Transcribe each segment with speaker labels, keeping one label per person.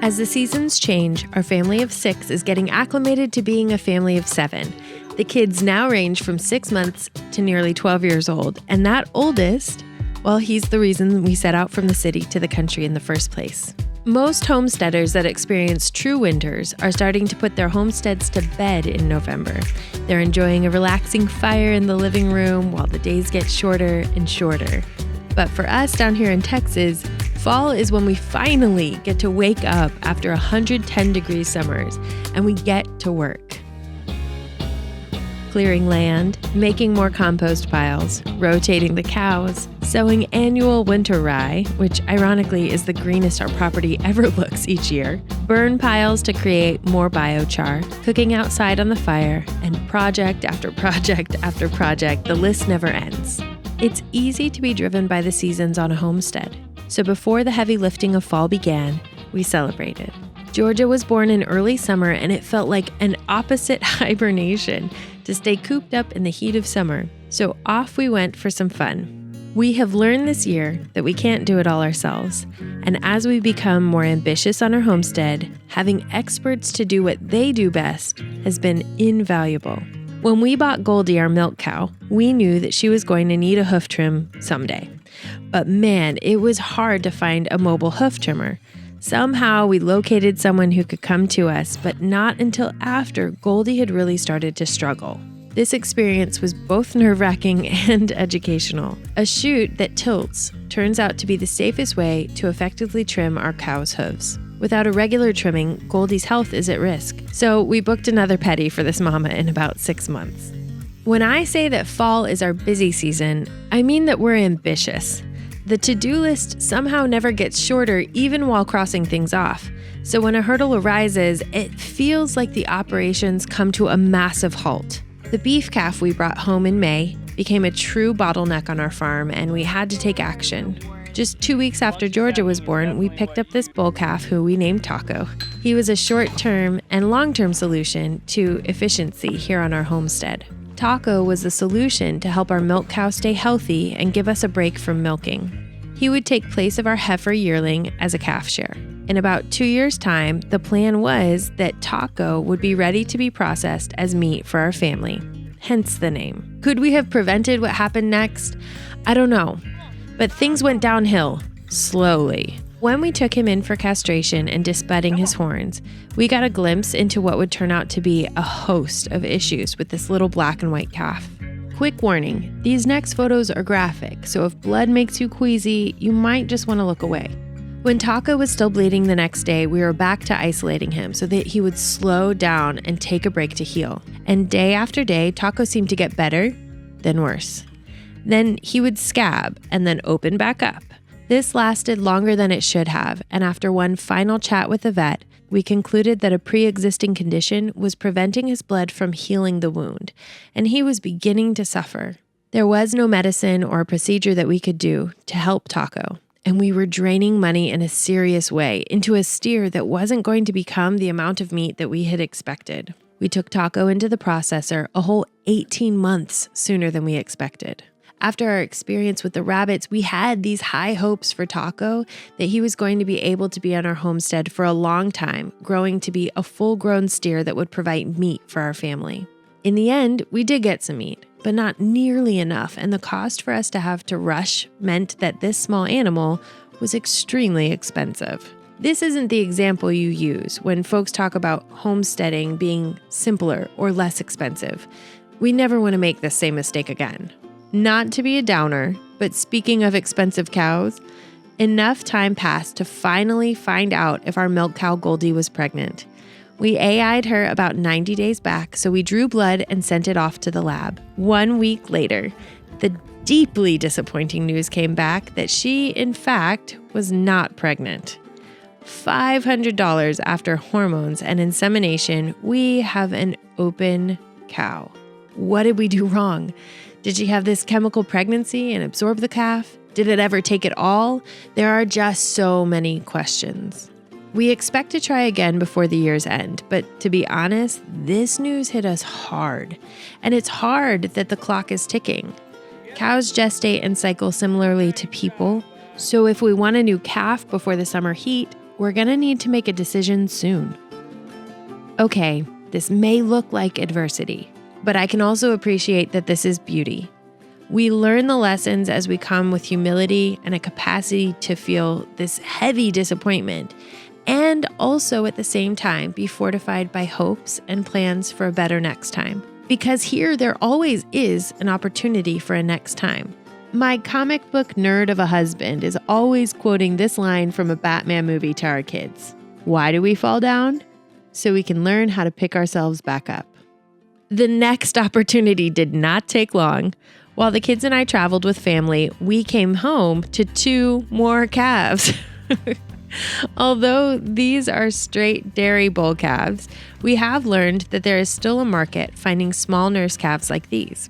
Speaker 1: As the seasons change, our family of 6 is getting acclimated to being a family of 7. The kids now range from 6 months to nearly 12 years old, and that oldest, well, he's the reason we set out from the city to the country in the first place. Most homesteaders that experience true winters are starting to put their homesteads to bed in November. They're enjoying a relaxing fire in the living room while the days get shorter and shorter. But for us down here in Texas, fall is when we finally get to wake up after 110-degree summers and we get to work. Clearing land, making more compost piles, rotating the cows, sowing annual winter rye, which ironically is the greenest our property ever looks each year, burn piles to create more biochar, cooking outside on the fire, and project after project after project, the list never ends. It's easy to be driven by the seasons on a homestead. So before the heavy lifting of fall began, we celebrated. Georgia was born in early summer, and it felt like an opposite hibernation to stay cooped up in the heat of summer. So off we went for some fun. We have learned this year that we can't do it all ourselves. And as we become more ambitious on our homestead, having experts to do what they do best has been invaluable. When we bought Goldie, our milk cow, we knew that she was going to need a hoof trim someday. But man, it was hard to find a mobile hoof trimmer. Somehow we located someone who could come to us, but not until after Goldie had really started to struggle. This experience was both nerve-wracking and educational. A chute that tilts turns out to be the safest way to effectively trim our cow's hooves. Without a regular trimming, Goldie's health is at risk. So we booked another petty for this mama in about 6 months. When I say that fall is our busy season, I mean that we're ambitious. The to-do list somehow never gets shorter even while crossing things off. So when a hurdle arises, it feels like the operations come to a massive halt. The beef calf we brought home in May became a true bottleneck on our farm, and we had to take action. Just 2 weeks after Georgia was born, we picked up this bull calf who we named Taco. He was a short-term and long-term solution to efficiency here on our homestead. Taco was the solution to help our milk cow stay healthy and give us a break from milking. He would take place of our heifer yearling as a calf share. In about 2 years' time, the plan was that Taco would be ready to be processed as meat for our family, hence the name. Could we have prevented what happened next? I don't know, but things went downhill, slowly. When we took him in for castration and disbudding his horns, we got a glimpse into what would turn out to be a host of issues with this little black and white calf. Quick warning, these next photos are graphic, so if blood makes you queasy, you might just want to look away. When Taco was still bleeding the next day, we were back to isolating him so that he would slow down and take a break to heal. And day after day, Taco seemed to get better, then worse. Then he would scab and then open back up. This lasted longer than it should have, and after one final chat with the vet, we concluded that a pre-existing condition was preventing his blood from healing the wound, and he was beginning to suffer. There was no medicine or procedure that we could do to help Taco, and we were draining money in a serious way into a steer that wasn't going to become the amount of meat that we had expected. We took Taco into the processor a whole 18 months sooner than we expected. After our experience with the rabbits, we had these high hopes for Taco that he was going to be able to be on our homestead for a long time, growing to be a full-grown steer that would provide meat for our family. In the end, we did get some meat, but not nearly enough, and the cost for us to have to rush meant that this small animal was extremely expensive. This isn't the example you use when folks talk about homesteading being simpler or less expensive. We never want to make this same mistake again. Not to be a downer, but speaking of expensive cows, enough time passed to finally find out if our milk cow Goldie was pregnant. We AI'd her about 90 days back, so we drew blood and sent it off to the lab. 1 week later, the deeply disappointing news came back that she, in fact, was not pregnant. $500 after hormones and insemination, we have an open cow. What did we do wrong? Did she have this chemical pregnancy and absorb the calf? Did it ever take it all? There are just so many questions. We expect to try again before the year's end, but to be honest, this news hit us hard. And it's hard that the clock is ticking. Cows gestate and cycle similarly to people, So if we want a new calf before the summer heat, we're going to need to make a decision soon. Okay, this may look like adversity, but I can also appreciate that this is beauty. We learn the lessons as we come with humility and a capacity to feel this heavy disappointment, and also at the same time be fortified by hopes and plans for a better next time. Because here there always is an opportunity for a next time. My comic book nerd of a husband is always quoting this line from a Batman movie to our kids. Why do we fall down? So we can learn how to pick ourselves back up. The next opportunity did not take long. While the kids and I traveled with family, we came home to 2 more calves. Although these are straight dairy bull calves, we have learned that there is still a market finding small nurse calves like these.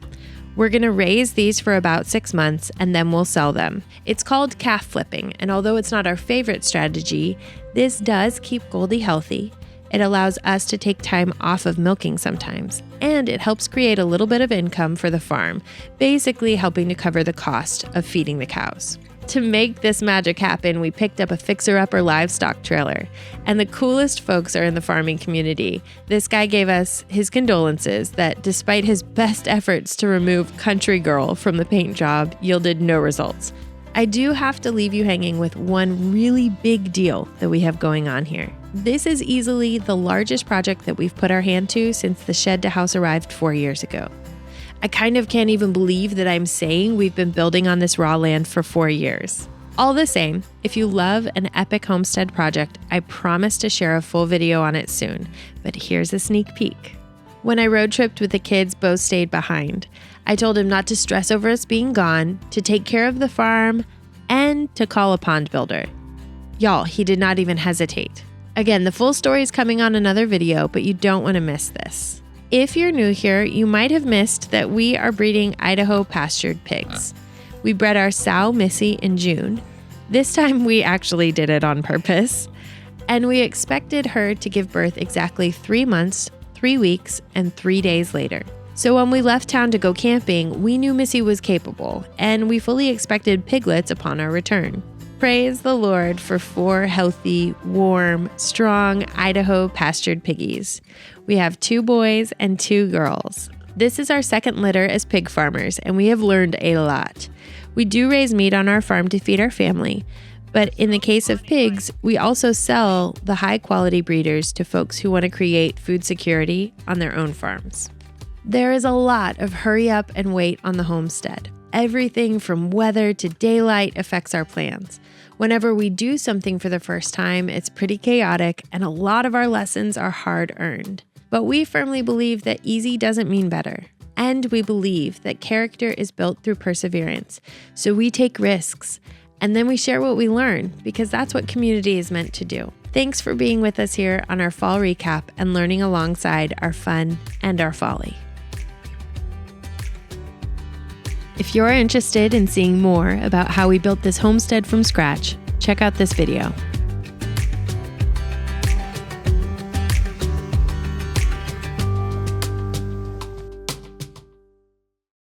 Speaker 1: We're going to raise these for about 6 months and then we'll sell them. It's called calf flipping, and although it's not our favorite strategy, this does keep Goldie healthy. It allows us to take time off of milking sometimes, and it helps create a little bit of income for the farm, basically helping to cover the cost of feeding the cows. To make this magic happen, we picked up a fixer-upper livestock trailer, and the coolest folks are in the farming community. This guy gave us his condolences that despite his best efforts to remove Country Girl from the paint job, yielded no results. I do have to leave you hanging with one really big deal that we have going on here. This is easily the largest project that we've put our hand to since the shed to house arrived 4 years ago. I kind of can't even believe that I'm saying we've been building on this raw land for 4 years. All the same, if you love an epic homestead project, I promise to share a full video on it soon, but here's a sneak peek. When I road tripped with the kids, Bo stayed behind. I told him not to stress over us being gone, to take care of the farm, and to call a pond builder. Y'all, he did not even hesitate. Again, the full story is coming on another video, but you don't want to miss this. If you're new here, you might have missed that we are breeding Idaho pastured pigs. We bred our sow Missy in June. This time we actually did it on purpose. And we expected her to give birth exactly 3 months, 3 weeks, and 3 days later. So when we left town to go camping, we knew Missy was capable, and we fully expected piglets upon our return. Praise the Lord for 4 healthy, warm, strong Idaho pastured piggies. We have 2 boys and 2 girls. This is our second litter as pig farmers, and we have learned a lot. We do raise meat on our farm to feed our family, but in the case of pigs, we also sell the high-quality breeders to folks who want to create food security on their own farms. There is a lot of hurry up and wait on the homestead. Everything from weather to daylight affects our plans. Whenever we do something for the first time, it's pretty chaotic, and a lot of our lessons are hard-earned. But we firmly believe that easy doesn't mean better. And we believe that character is built through perseverance. So we take risks, and then we share what we learn, because that's what community is meant to do. Thanks for being with us here on our fall recap and learning alongside our fun and our folly. If you're interested in seeing more about how we built this homestead from scratch, check out this video.